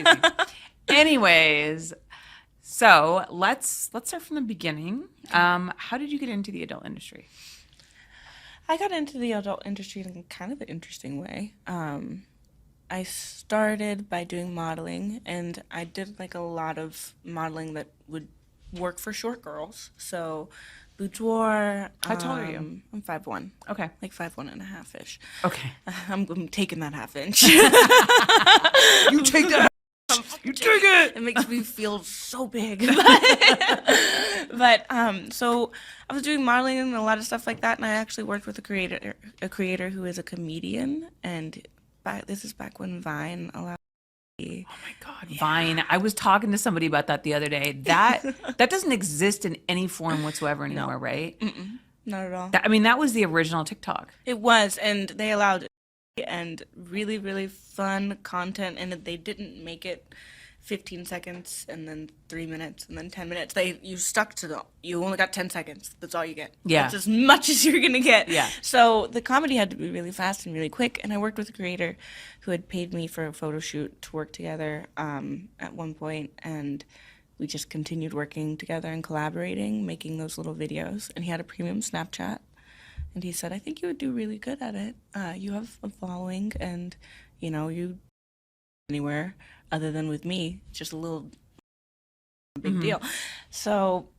crazy. Anyways, so let's start from the beginning. How did you get into the adult industry? I got into the adult industry in kind of an interesting way. I started by doing modeling, and I did like a lot of modeling that would work for short girls. So, boudoir. How tall are you? I'm 5'1". Okay. Like 5'1.5" ish. Okay. I'm taking that half inch. You take that. You take it. It makes me feel so big. But so I was doing modeling and a lot of stuff like that, and I actually worked with a creator who is a comedian, and this is back when Vine allowed. Oh my God, yeah. Vine. I was talking to somebody about that the other day. That doesn't exist in any form whatsoever anymore, right? Not at all. That was the original TikTok. It was, and they allowed and really, really fun content, and they didn't make it 15 seconds and then 3 minutes and then 10 minutes. You only got 10 seconds. That's all you get. Yeah. That's as much as you're going to get. Yeah. So the comedy had to be really fast and really quick, and I worked with a creator who had paid me for a photo shoot to work together at one point, and we just continued working together and collaborating, making those little videos, and he had a premium Snapchat. And he said, I think you would do really good at it. You have a following, and, you anywhere other than with me, just a little big deal. So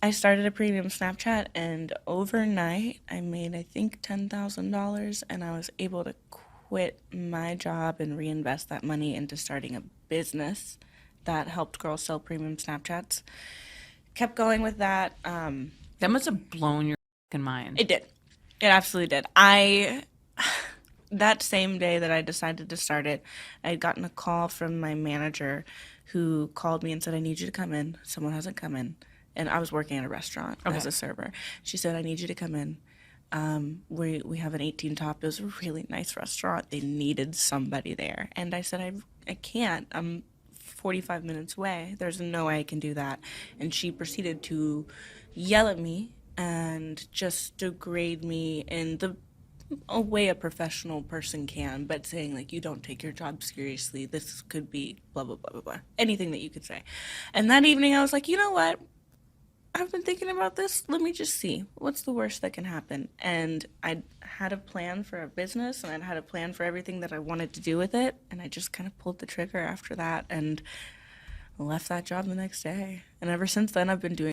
I started a premium Snapchat, and overnight I made, I think, $10,000, and I was able to quit my job and reinvest that money into starting a business that helped girls sell premium Snapchats. Kept going with that. That must have blown your fucking mind. It did. It absolutely did. That same day that I decided to start it, I had gotten a call from my manager who called me and said, I need you to come in. Someone hasn't come in. And I was working at a restaurant as a server. She said, I need you to come in. We have an 18 top. It was a really nice restaurant. They needed somebody there. And I said, I can't. I'm 45 minutes away. There's no way I can do that. And she proceeded to yell at me and just degrade me in a way a professional person can, but saying, like, you don't take your job seriously. This could be blah, blah, blah, blah, blah. Anything that you could say. And that evening I was like, you know what? I've been thinking about this. Let me just see. What's the worst that can happen? And I had a plan for a business, and I had a plan for everything that I wanted to do with it. And I just kind of pulled the trigger after that and left that job the next day. And ever since then, I've been doing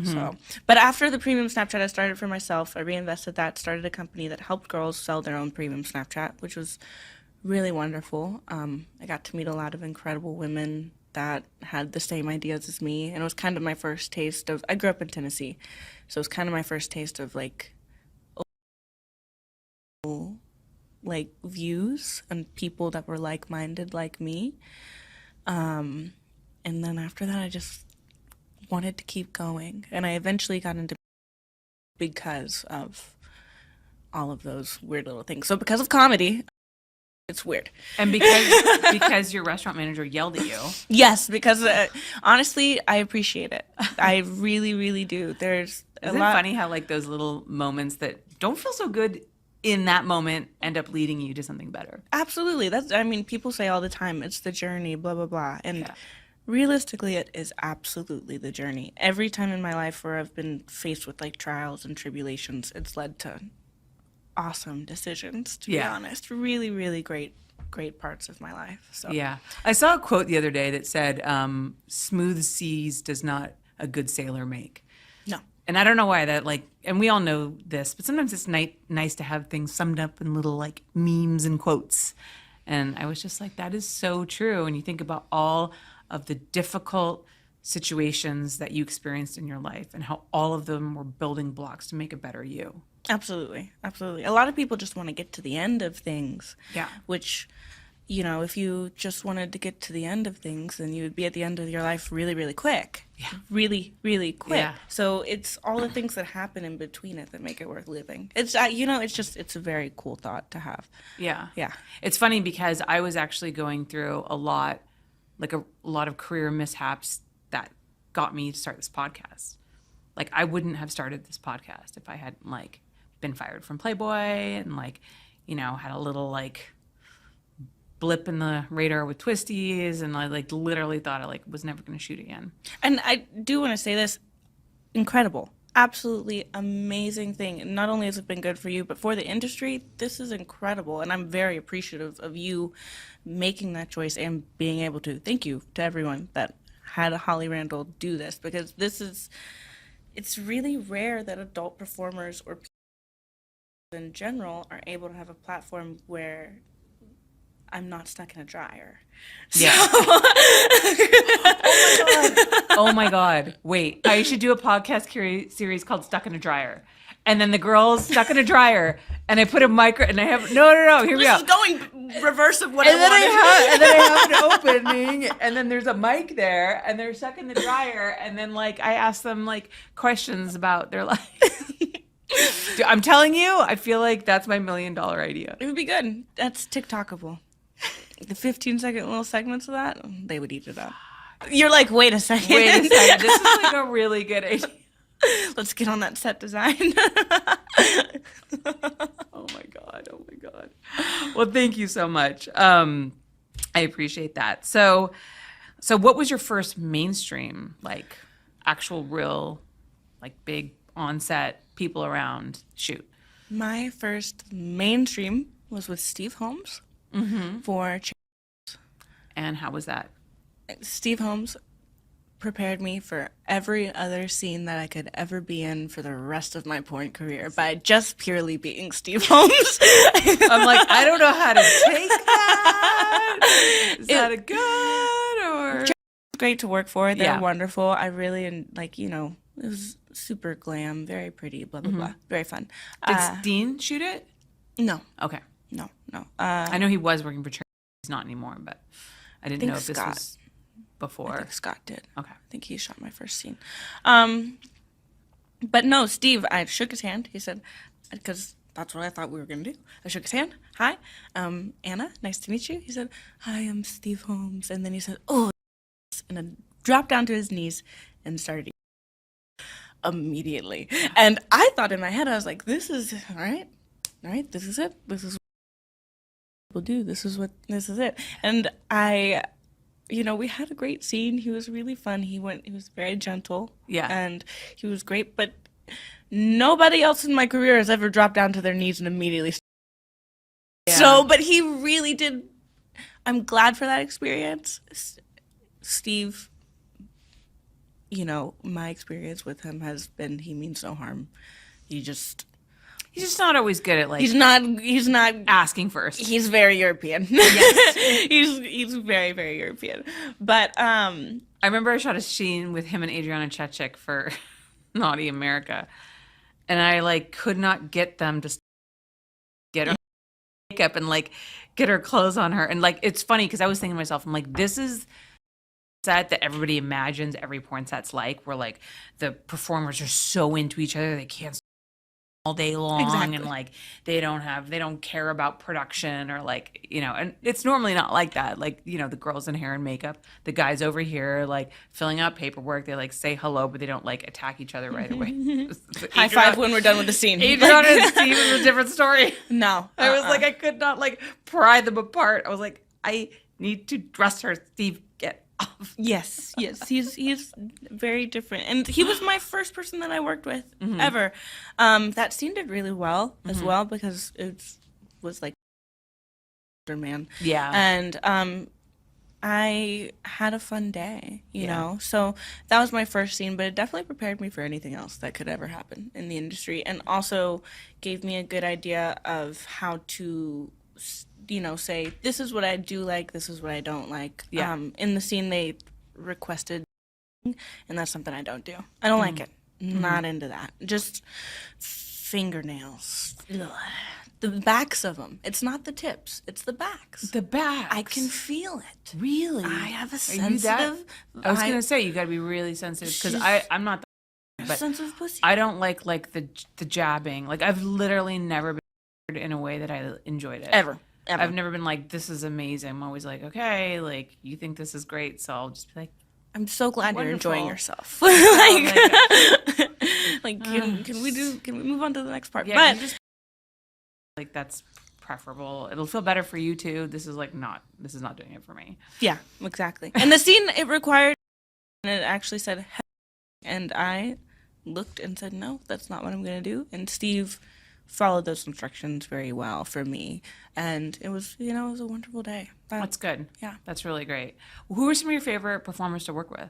So, but after the premium Snapchat, I started for myself. I reinvested that, started a company that helped girls sell their own premium Snapchat, which was really wonderful. I got to meet a lot of incredible women that had the same ideas as me, and it was kind of my first taste of, I grew up in Tennessee, so it was kind of my first taste of like views and people that were like-minded like me. And then after that, I just wanted to keep going, and I eventually got into because of all of those weird little things. So because of comedy, it's weird. And because your restaurant manager yelled at you. Yes, because honestly, I appreciate it. I really, really do. Isn't it funny how like those little moments that don't feel so good in that moment end up leading you to something better? Absolutely. People say all the time, it's the journey, blah, blah, blah. And realistically, it is absolutely the journey. Every time in my life where I've been faced with like trials and tribulations, it's led to awesome decisions, to be honest. Really, really great parts of my life. So yeah. I saw a quote the other day that said, smooth seas does not a good sailor make. No. And I don't know why that, like, and we all know this, but sometimes it's nice to have things summed up in little like memes and quotes. And I was just like, that is so true. And you think about all of the difficult situations that you experienced in your life and how all of them were building blocks to make a better you. Absolutely. Absolutely. A lot of people just want to get to the end of things. Yeah. Which, if you just wanted to get to the end of things, then you would be at the end of your life really, really quick. Yeah. Really, really quick. Yeah. So it's all the things that happen in between it that make it worth living. It's, it's a very cool thought to have. Yeah. Yeah. It's funny because I was actually going through a lot of career mishaps that got me to start this podcast. Like, I wouldn't have started this podcast if I hadn't been fired from Playboy and had a little blip in the radar with twisties, and I like literally thought I like was never going to shoot again. And I do want to say this, incredible. Absolutely amazing thing. Not only has it been good for you, but for the industry, this is incredible. And I'm very appreciative of you making that choice and being able to. Thank you to everyone that had Holly Randall do this, because it's really rare that adult performers or people in general are able to have a platform where I'm not stuck in a dryer. Yeah. Oh my God. Wait, I should do a podcast series called Stuck in a Dryer. And then the girl's stuck in a dryer, and I put a micro, and I have, no, here we go. This is going reverse of what And I then wanted. and then I have an opening, and then there's a mic there, and they're stuck in the dryer, and then like I ask them like questions about their life. I'm telling you, I feel like that's my $1 million idea. It would be good. That's TikTokable. The 15-second little segments of that, they would eat it up. You're like, wait a second. Wait a second. This is like a really good idea. Let's get on that set design. Oh my God. Oh my God. Well, thank you so much. I appreciate that. So what was your first mainstream, like actual real, like big on-set people around shoot? My first mainstream was with Steve Holmes for And how was that? Steve Holmes prepared me for every other scene that I could ever be in for the rest of my porn career by just purely being Steve Holmes. I'm like, I don't know how to take that. Is that a good or? Great to work for. They're Yeah. wonderful. I really, like, you know, it was super glam, very pretty, blah, blah, blah. Very fun. Did Dean shoot it? No, Okay. no. I know he was working for charity. He's not anymore, but I didn't know if this Scott. was before. I think Scott did. Okay. I think he shot my first scene. But no, Steve, I shook his hand. He said, because that's what I thought we were going to do. I shook his hand. Hi, Anna, nice to meet you. He said, hi, I'm Steve Holmes. And then he said, oh, and then dropped down to his knees and started immediately. And I thought in my head, I was like, this is, all right, this is it. This is what people do. This is it. And I, you know, we had a great scene. He was really fun. He was very gentle. Yeah. And he was great, but nobody else in my career has ever dropped down to their knees and immediately. Yeah. So, but he really did. I'm glad for that experience. Steve, you know, my experience with him has been, he means no harm. He's just not always good at like he's not asking first. He's very European. Yes. he's very, very European. But I remember I shot a scene with him and Adriana Chechik for Naughty America, and I like could not get them to get her makeup and like get her clothes on her. And like it's funny because I was thinking to myself, I'm like, this is set that everybody imagines every porn set's like, where like the performers are so into each other they can't all day long. Exactly. And like they don't care about production or like, you know, and it's normally not like that. Like, you know, the girls in hair and makeup, the guys over here like filling out paperwork, they like say hello, but they don't like attack each other right away. high five when we're done with the scene. Adriana and Steve is a different story. No. I was like, I could not like pry them apart. I was like, I need to dress her. Steve, get off. Yes, he's very different, and he was my first person that I worked with ever. That scene did really well as well because it was like man. Yeah. And I had a fun day, you know. So that was my first scene, but it definitely prepared me for anything else that could ever happen in the industry, and also gave me a good idea of how to, you know, say, this is what I do like, this is what I don't like. Yeah. In the scene, they requested, and that's something I don't do. I don't like it. Not into that. Just fingernails. Ugh. The backs of them. It's not the tips. It's the backs. The back. I can feel it. Really? I have a Are you that? sensitive. I was gonna say you got to be really sensitive because I'm not, but sensitive pussy. I don't like the jabbing. Like I've literally never been in a way that I enjoyed it Ever. I've never been like, this is amazing. I'm always like, okay, like you think this is great, so I'll just be like, I'm so glad Wonderful. you're enjoying yourself. Oh like, can we move on to the next part? yeah, But you just like that's preferable. It'll feel better for you too. This is not doing it for me. Yeah, exactly. And the scene, it required, and it actually said, "Hell," and I looked and said, no, that's not what I'm going to do. And Steve followed those instructions very well for me. And it was, it was a wonderful day. That's good. Yeah. That's really great. Who are some of your favorite performers to work with?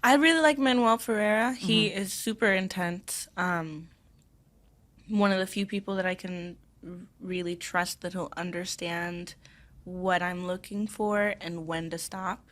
I really like Manuel Ferreira. He is super intense. One of the few people that I can really trust that he'll understand what I'm looking for and when to stop.